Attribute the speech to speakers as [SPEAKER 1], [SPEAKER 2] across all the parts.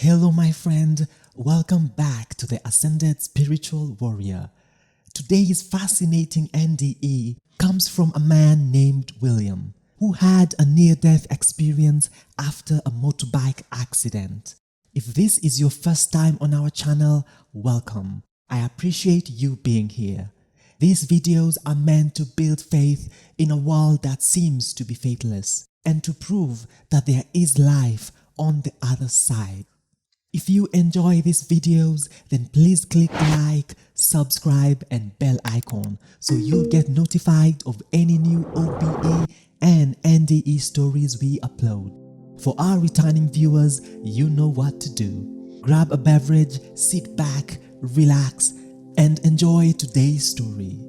[SPEAKER 1] Hello my friend, welcome back to the Ascended Spiritual Warrior. Today's fascinating NDE comes from a man named William who had a near-death experience after a motorbike accident. If this is your first time on our channel, welcome. I appreciate you being here. These videos are meant to build faith in a world that seems to be faithless and to prove that there is life on the other side. If you enjoy these videos, then please click like, subscribe and bell icon so you'll get notified of any new OBE and NDE stories we upload. For our returning viewers, you know what to do. Grab a beverage, sit back, relax and enjoy today's story.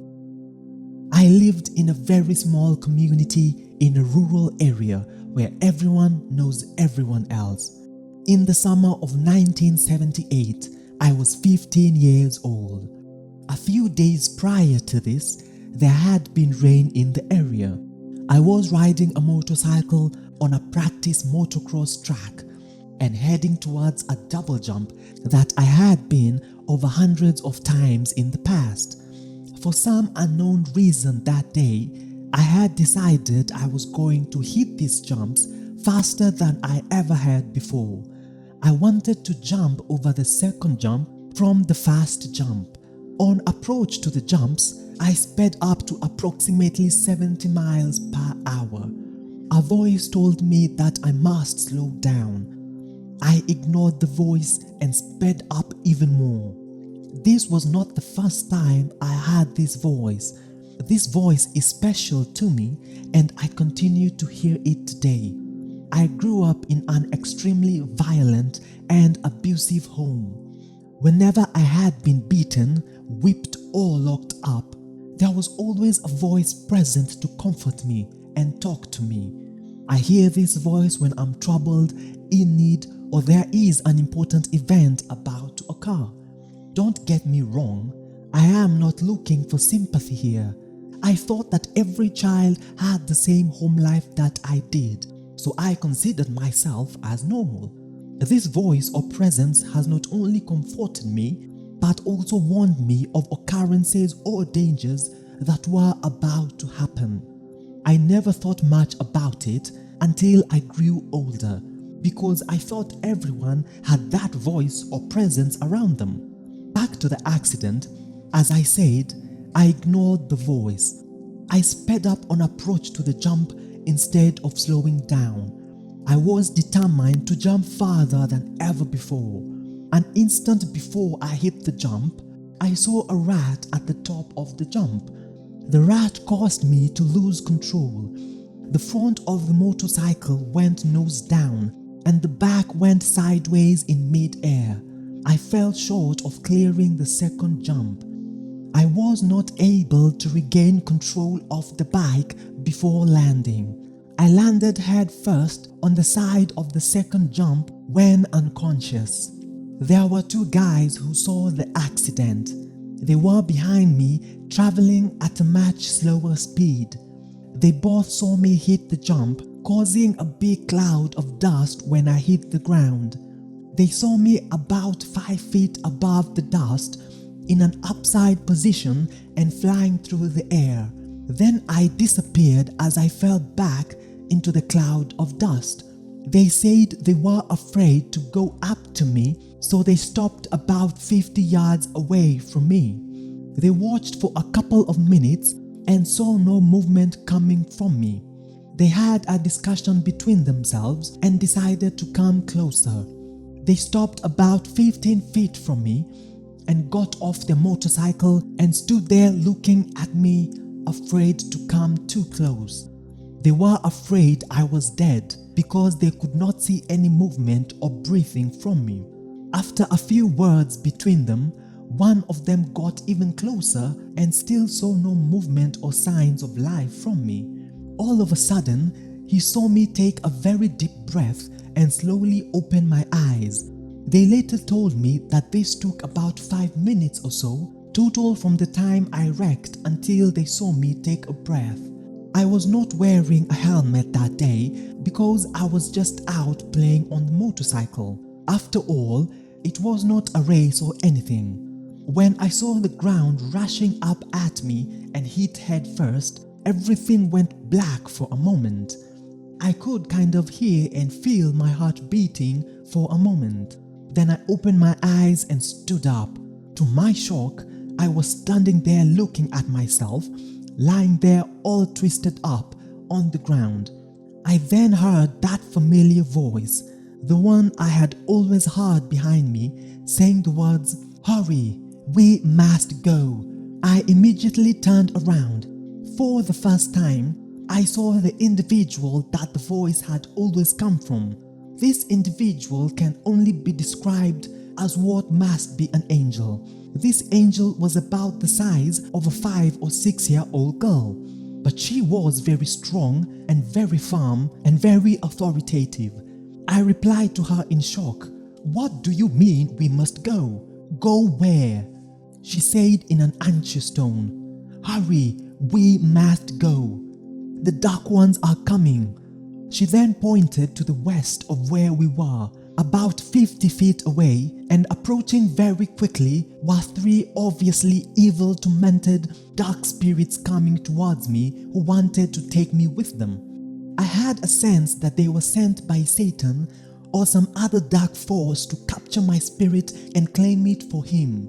[SPEAKER 1] I lived in a very small community in a rural area where everyone knows everyone else. In the summer of 1978, I was 15 years old. A few days prior to this, there had been rain in the area. I was riding a motorcycle on a practice motocross track and heading towards a double jump that I had been over hundreds of times in the past. For some unknown reason that day, I had decided I was going to hit these jumps faster than I ever had before. I wanted to jump over the second jump from the first jump. On approach to the jumps, I sped up to approximately 70 miles per hour. A voice told me that I must slow down. I ignored the voice and sped up even more. This was not the first time I heard this voice. This voice is special to me and I continue to hear it today. I grew up in an extremely violent and abusive home. Whenever I had been beaten, whipped or locked up, there was always a voice present to comfort me and talk to me. I hear this voice when I'm troubled, in need, or there is an important event about to occur. Don't get me wrong, I am not looking for sympathy here. I thought that every child had the same home life that I did, so I considered myself as normal. This voice or presence has not only comforted me, but also warned me of occurrences or dangers that were about to happen. I never thought much about it until I grew older, because I thought everyone had that voice or presence around them. Back to the accident, as I said, I ignored the voice. I sped up on approach to the jump instead of slowing down. I was determined to jump farther than ever before. An instant before I hit the jump, I saw a rat at the top of the jump. The rat caused me to lose control. The front of the motorcycle went nose down and the back went sideways in mid-air. I fell short of clearing the second jump. I was not able to regain control of the bike before landing. I landed head first on the side of the second jump when unconscious. There were two guys who saw the accident. They were behind me, traveling at a much slower speed. They both saw me hit the jump, causing a big cloud of dust when I hit the ground. They saw me about 5 feet above the dust, in an upside position and flying through the air. Then I disappeared as I fell back into the cloud of dust. They said they were afraid to go up to me, so they stopped about 50 yards away from me. They watched for a couple of minutes and saw no movement coming from me. They had a discussion between themselves and decided to come closer. They stopped about 15 feet from me and got off their motorcycle and stood there looking at me, afraid to come too close. They were afraid I was dead because they could not see any movement or breathing from me. After a few words between them, one of them got even closer and still saw no movement or signs of life from me. All of a sudden, he saw me take a very deep breath and slowly open my eyes. They later told me that this took about 5 minutes or so, total from the time I wrecked until they saw me take a breath. I was not wearing a helmet that day because I was just out playing on the motorcycle. After all, it was not a race or anything. When I saw the ground rushing up at me and hit head first, everything went black for a moment. I could kind of hear and feel my heart beating for a moment. Then I opened my eyes and stood up. To my shock, I was standing there looking at myself, lying there all twisted up on the ground. I then heard that familiar voice, the one I had always heard behind me, saying the words, "Hurry, we must go." I immediately turned around. For the first time, I saw the individual that the voice had always come from. This individual can only be described as what must be an angel. This angel was about the size of a 5 or 6-year-old girl, but she was very strong and very firm and very authoritative. I replied to her in shock, "What do you mean we must go? Go where?" She said in an anxious tone, "Hurry, we must go. The dark ones are coming." She then pointed to the west of where we were. About 50 feet away and approaching very quickly were 3 obviously evil, tormented, dark spirits coming towards me who wanted to take me with them. I had a sense that they were sent by Satan or some other dark force to capture my spirit and claim it for him.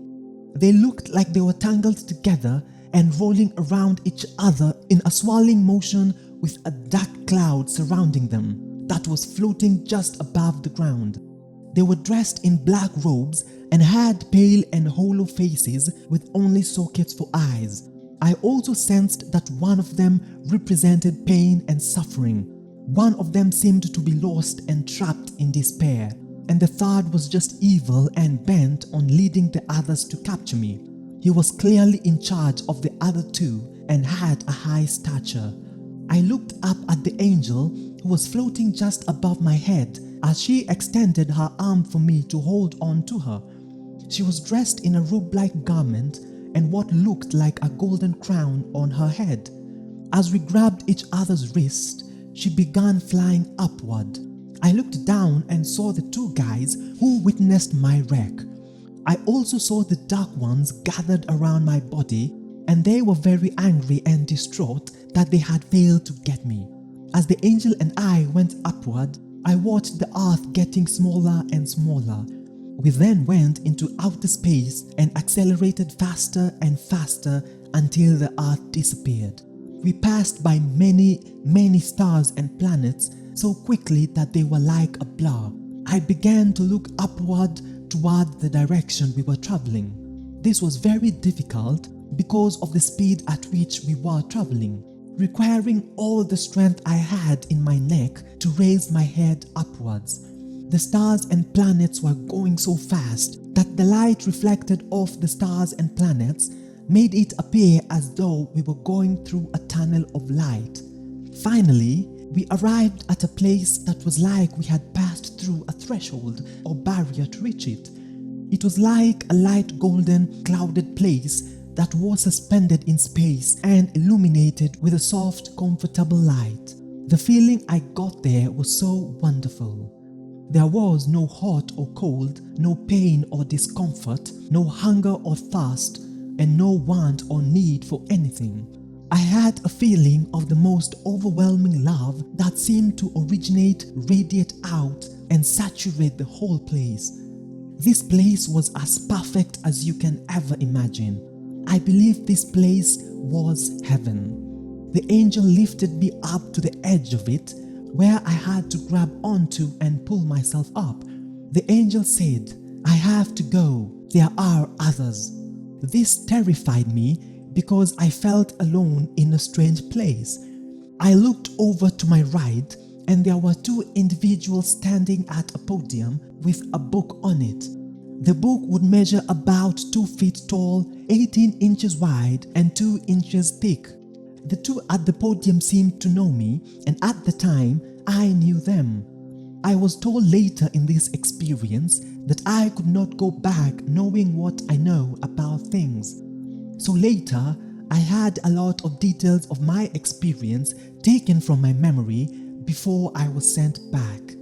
[SPEAKER 1] They looked like they were tangled together and rolling around each other in a swirling motion with a dark cloud surrounding them that was floating just above the ground. They were dressed in black robes and had pale and hollow faces with only sockets for eyes. I also sensed that one of them represented pain and suffering. One of them seemed to be lost and trapped in despair, and the third was just evil and bent on leading the others to capture me. He was clearly in charge of the other 2 and had a high stature. I looked up at the angel who was floating just above my head as she extended her arm for me to hold on to her. She was dressed in a robe-like garment and what looked like a golden crown on her head. As we grabbed each other's wrist, she began flying upward. I looked down and saw the 2 guys who witnessed my wreck. I also saw the dark ones gathered around my body, and they were very angry and distraught that they had failed to get me. As the angel and I went upward, I watched the earth getting smaller and smaller. We then went into outer space and accelerated faster and faster until the earth disappeared. We passed by many stars and planets so quickly that they were like a blur. I began to look upward toward the direction we were traveling. This was very difficult because of the speed at which we were traveling, requiring all the strength I had in my neck to raise my head upwards. The stars and planets were going so fast that the light reflected off the stars and planets made it appear as though we were going through a tunnel of light. Finally, we arrived at a place that was like we had passed through a threshold or barrier to reach it. It was like a light golden clouded place that was suspended in space and illuminated with a soft, comfortable light. The feeling I got there was so wonderful. There was no hot or cold, no pain or discomfort, no hunger or thirst, and no want or need for anything. I had a feeling of the most overwhelming love that seemed to originate, radiate out, and saturate the whole place. This place was as perfect as you can ever imagine. I believe this place was heaven. The angel lifted me up to the edge of it, where I had to grab onto and pull myself up. The angel said, "I have to go. There are others." This terrified me because I felt alone in a strange place. I looked over to my right and there were 2 individuals standing at a podium with a book on it. The book would measure about 2 feet tall, 18 inches wide and 2 inches thick. The 2 at the podium seemed to know me, and at the time, I knew them. I was told later in this experience that I could not go back knowing what I know about things. So later, I had a lot of details of my experience taken from my memory before I was sent back.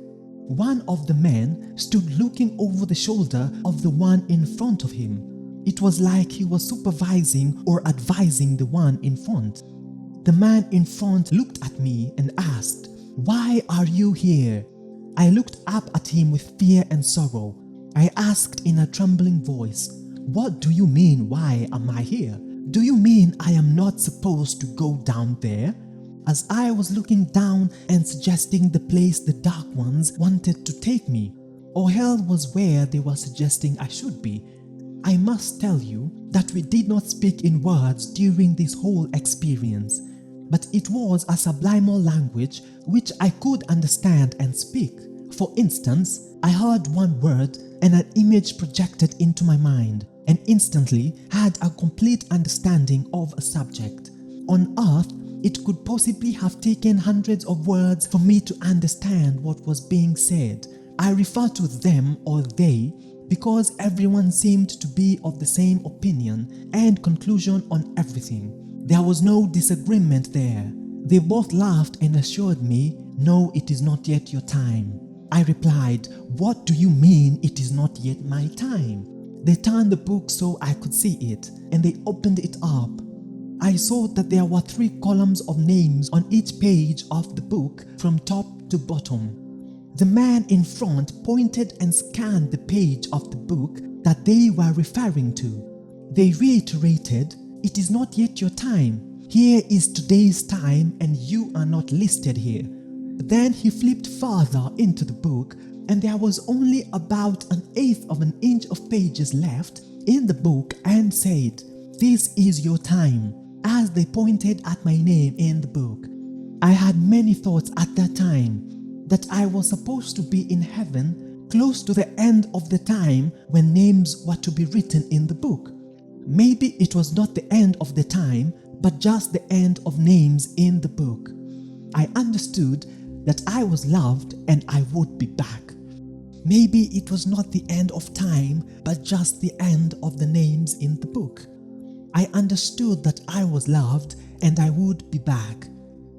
[SPEAKER 1] One of the men stood looking over the shoulder of the one in front of him. It was like he was supervising or advising the one in front. The man in front looked at me and asked, "Why are you here?" I looked up at him with fear and sorrow. I asked in a trembling voice, "What do you mean, why am I here? Do you mean I am not supposed to go down there?" As I was looking down and suggesting the place the Dark Ones wanted to take me, or hell was where they were suggesting I should be. I must tell you that we did not speak in words during this whole experience, but it was a subliminal language which I could understand and speak. For instance, I heard one word and an image projected into my mind, and instantly had a complete understanding of a subject. On earth, it could possibly have taken hundreds of words for me to understand what was being said. I refer to them or they because everyone seemed to be of the same opinion and conclusion on everything. There was no disagreement there. They both laughed and assured me, "No, it is not yet your time." I replied, "What do you mean it is not yet my time?" They turned the book so I could see it, and they opened it up. I saw that there were 3 columns of names on each page of the book from top to bottom. The man in front pointed and scanned the page of the book that they were referring to. They reiterated, "It is not yet your time. Here is today's time and you are not listed here." Then he flipped further into the book and there was only about 1/8 of an inch of pages left in the book and said, "This is your time," as they pointed at my name in the book. I had many thoughts at that time that I was supposed to be in heaven close to the end of the time when names were to be written in the book. Maybe it was not the end of the time, but just the end of names in the book. I understood that I was loved and I would be back. Maybe it was not the end of time, but just the end of the names in the book. I understood that I was loved and I would be back.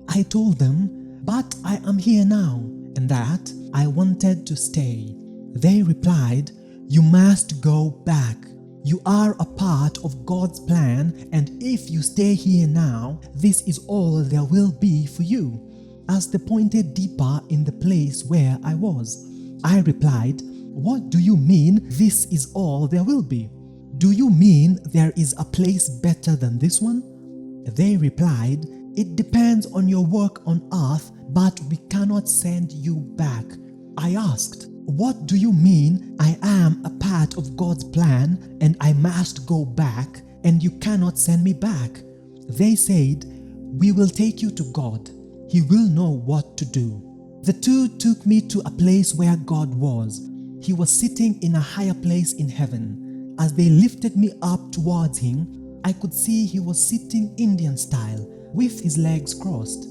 [SPEAKER 1] I told them, "But I am here now," and that I wanted to stay. They replied, "You must go back. You are a part of God's plan, and if you stay here now, this is all there will be for you." As they pointed deeper in the place where I was, I replied, "What do you mean this is all there will be? Do you mean there is a place better than this one?" They replied, "It depends on your work on earth, but we cannot send you back." I asked, "What do you mean I am a part of God's plan and I must go back and you cannot send me back?" They said, "We will take you to God. He will know what to do." The 2 took me to a place where God was. He was sitting in a higher place in heaven. As they lifted me up towards him, I could see he was sitting Indian style with his legs crossed.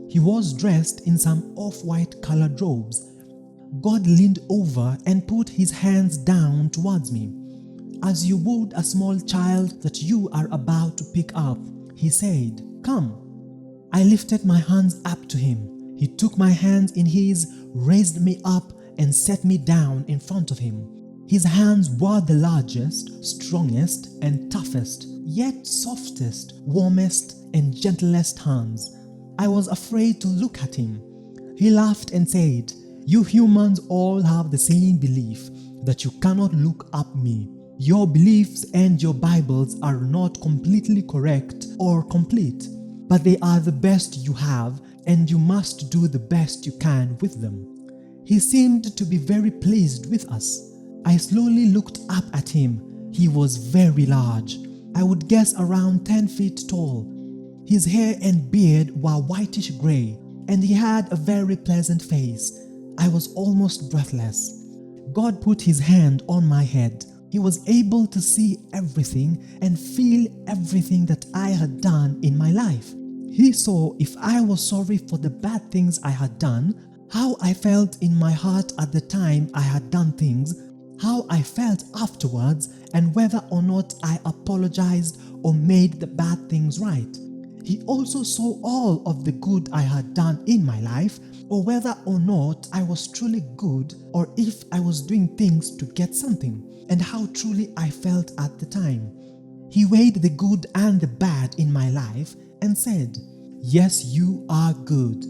[SPEAKER 1] He was dressed in some off-white colored robes. God leaned over and put his hands down towards me. "As you would a small child that you are about to pick up," he said, "Come." I lifted my hands up to him. He took my hands in his, raised me up and set me down in front of him. His hands were the largest, strongest and toughest, yet softest, warmest and gentlest hands. I was afraid to look at him. He laughed and said, "You humans all have the same belief that you cannot look up me. Your beliefs and your Bibles are not completely correct or complete, but they are the best you have and you must do the best you can with them." He seemed to be very pleased with us. I slowly looked up at him. He was very large. I would guess around 10 feet tall. His hair and beard were whitish gray, and he had a very pleasant face. I was almost breathless. God put his hand on my head. He was able to see everything and feel everything that I had done in my life. He saw if I was sorry for the bad things I had done, how I felt in my heart at the time I had done things, how I felt afterwards, and whether or not I apologized or made the bad things right. He also saw all of the good I had done in my life, or whether or not I was truly good, or if I was doing things to get something, and how truly I felt at the time. He weighed the good and the bad in my life and said, "Yes, you are good."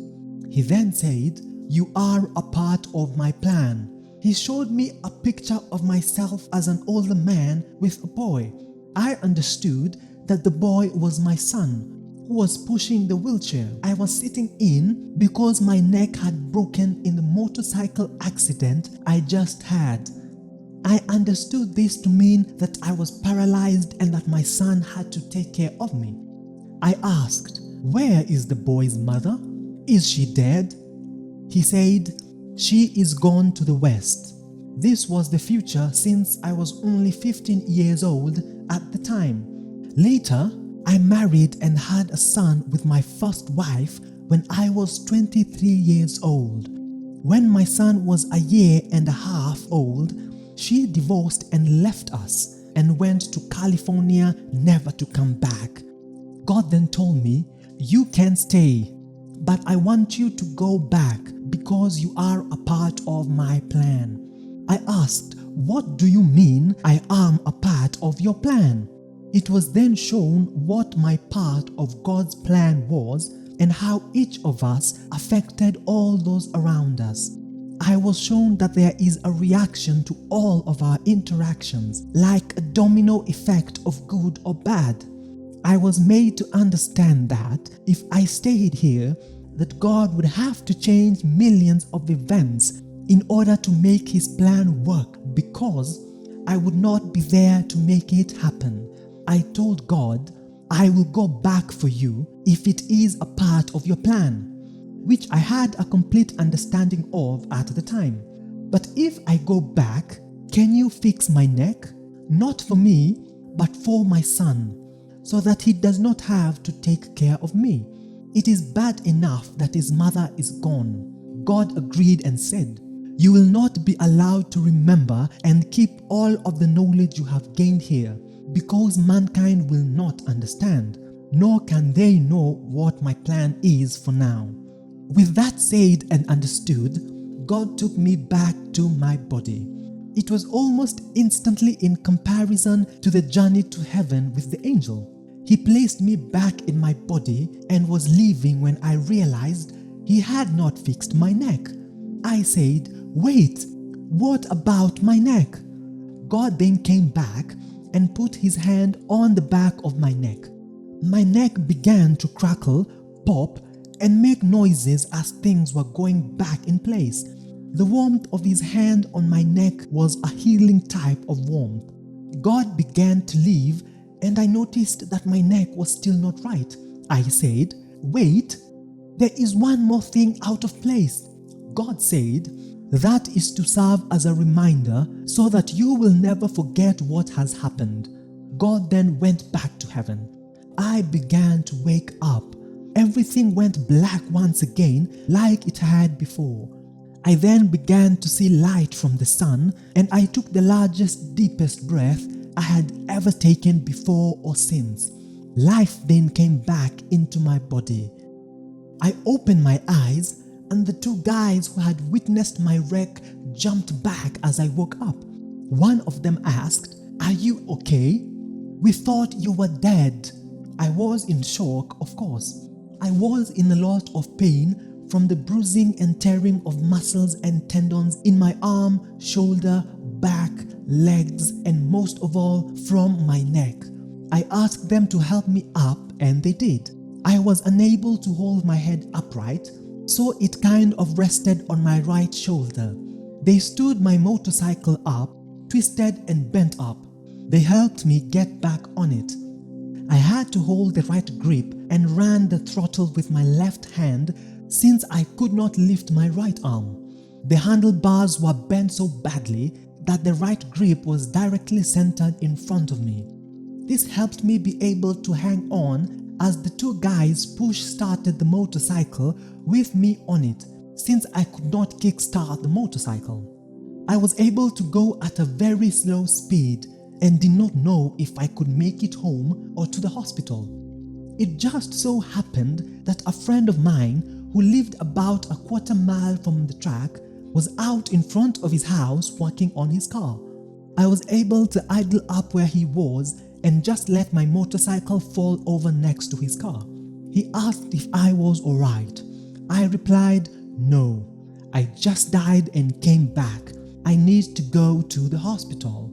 [SPEAKER 1] He then said, "You are a part of my plan." He showed me a picture of myself as an older man with a boy. I understood that the boy was my son, who was pushing the wheelchair I was sitting in because my neck had broken in the motorcycle accident I just had. I understood this to mean that I was paralyzed and that my son had to take care of me. I asked, "Where is the boy's mother? Is she dead?" He said, "She is gone to the west." This was the future since I was only 15 years old at the time. Later, I married and had a son with my first wife when I was 23 years old. When my son was a year and a half old, she divorced and left us and went to California, never to come back. God then told me, "You can stay, but I want you to go back because you are a part of my plan." I asked, "What do you mean I am a part of your plan?" It was then shown what my part of God's plan was and how each of us affected all those around us. I was shown that there is a reaction to all of our interactions, like a domino effect of good or bad. I was made to understand that if I stayed here, that God would have to change millions of events in order to make His plan work because I would not be there to make it happen. I told God, "I will go back for you if it is a part of your plan," which I had a complete understanding of at the time. "But if I go back, can you fix my neck? Not for me, but for my son, so that he does not have to take care of me. It is bad enough that his mother is gone." God agreed and said, "You will not be allowed to remember and keep all of the knowledge you have gained here, because mankind will not understand, nor can they know what my plan is for now." With that said and understood, God took me back to my body. It was almost instantly in comparison to the journey to heaven with the angel. He placed me back in my body and was leaving when I realized He had not fixed my neck. I said, "Wait, what about my neck?" God then came back and put His hand on the back of my neck. My neck began to crackle, pop, and make noises as things were going back in place. The warmth of His hand on my neck was a healing type of warmth. God began to leave, and I noticed that my neck was still not right. I said, "Wait, there is one more thing out of place." God said, "That is to serve as a reminder so that you will never forget what has happened." God then went back to heaven. I began to wake up. Everything went black once again like it had before. I then began to see light from the sun, and I took the largest, deepest breath I had ever taken before or since. Life then came back into my body. I opened my eyes, and the two guys who had witnessed my wreck jumped back as I woke up. One of them asked, "Are you okay? We thought you were dead." I was in shock, of course. I was in a lot of pain from the bruising and tearing of muscles and tendons in my arm, shoulder, back, legs, and most of all, from my neck. I asked them to help me up, and they did. I was unable to hold my head upright, so it kind of rested on my right shoulder. They stood my motorcycle up, twisted and bent up. They helped me get back on it. I had to hold the right grip and ran the throttle with my left hand since I could not lift my right arm. The handlebars were bent so badly that the right grip was directly centered in front of me. This helped me be able to hang on as the two guys push-started the motorcycle with me on it, since I could not kick-start the motorcycle. I was able to go at a very slow speed and did not know if I could make it home or to the hospital. It just so happened that a friend of mine who lived about a quarter mile from the track, was out in front of his house working on his car. I was able to idle up where he was and just let my motorcycle fall over next to his car. He asked if I was alright. I replied, "No, I just died and came back. I need to go to the hospital."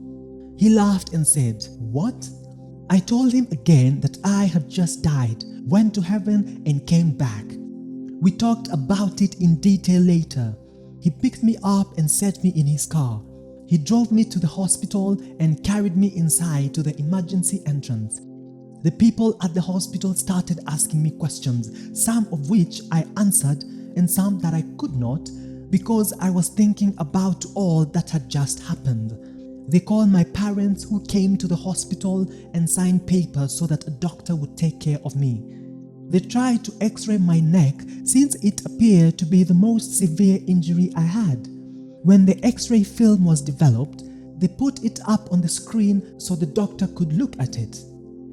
[SPEAKER 1] He laughed and said, "What?" I told him again that I had just died, went to heaven and came back. We talked about it in detail later. He picked me up and set me in his car. He drove me to the hospital and carried me inside to the emergency entrance. The people at the hospital started asking me questions, some of which I answered and some that I could not, because I was thinking about all that had just happened. They called my parents, who came to the hospital and signed papers so that a doctor would take care of me. They tried to x-ray my neck since it appeared to be the most severe injury I had. When the x-ray film was developed, they put it up on the screen so the doctor could look at it.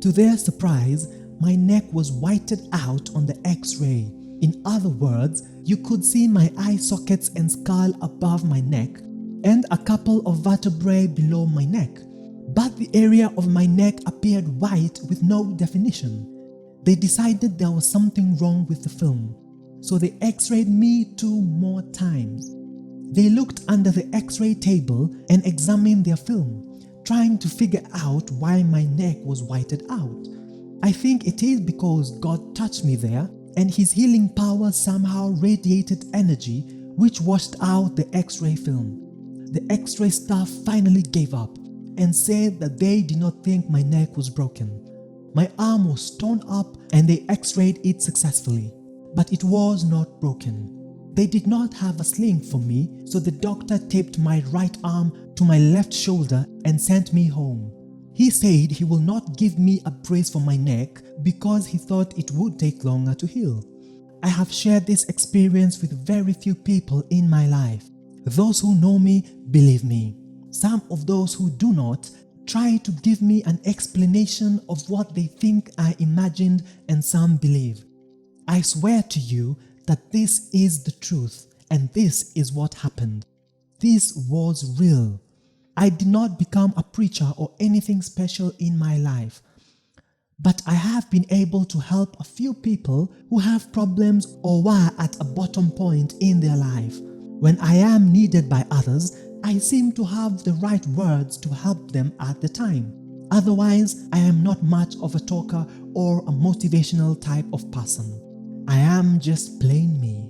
[SPEAKER 1] To their surprise, my neck was whited out on the x-ray. In other words, you could see my eye sockets and skull above my neck and a couple of vertebrae below my neck. But the area of my neck appeared white with no definition. They decided there was something wrong with the film, so they x-rayed me 2 more times. They looked under the x-ray table and examined their film, trying to figure out why my neck was whited out. I think it is because God touched me there and His healing power somehow radiated energy which washed out the x-ray film. The x-ray staff finally gave up and said that they did not think my neck was broken. My arm was torn up and they x-rayed it successfully, but it was not broken. They did not have a sling for me, so the doctor taped my right arm to my left shoulder and sent me home. He said he will not give me a brace for my neck because he thought it would take longer to heal. I have shared this experience with very few people in my life. Those who know me believe me. Some of those who do not try to give me an explanation of what they think I imagined, and some believe. I swear to you that this is the truth and this is what happened. This was real. I did not become a preacher or anything special in my life, but I have been able to help a few people who have problems or were at a bottom point in their life. When I am needed by others, I seem to have the right words to help them at the time. Otherwise, I am not much of a talker or a motivational type of person. I am just plain me.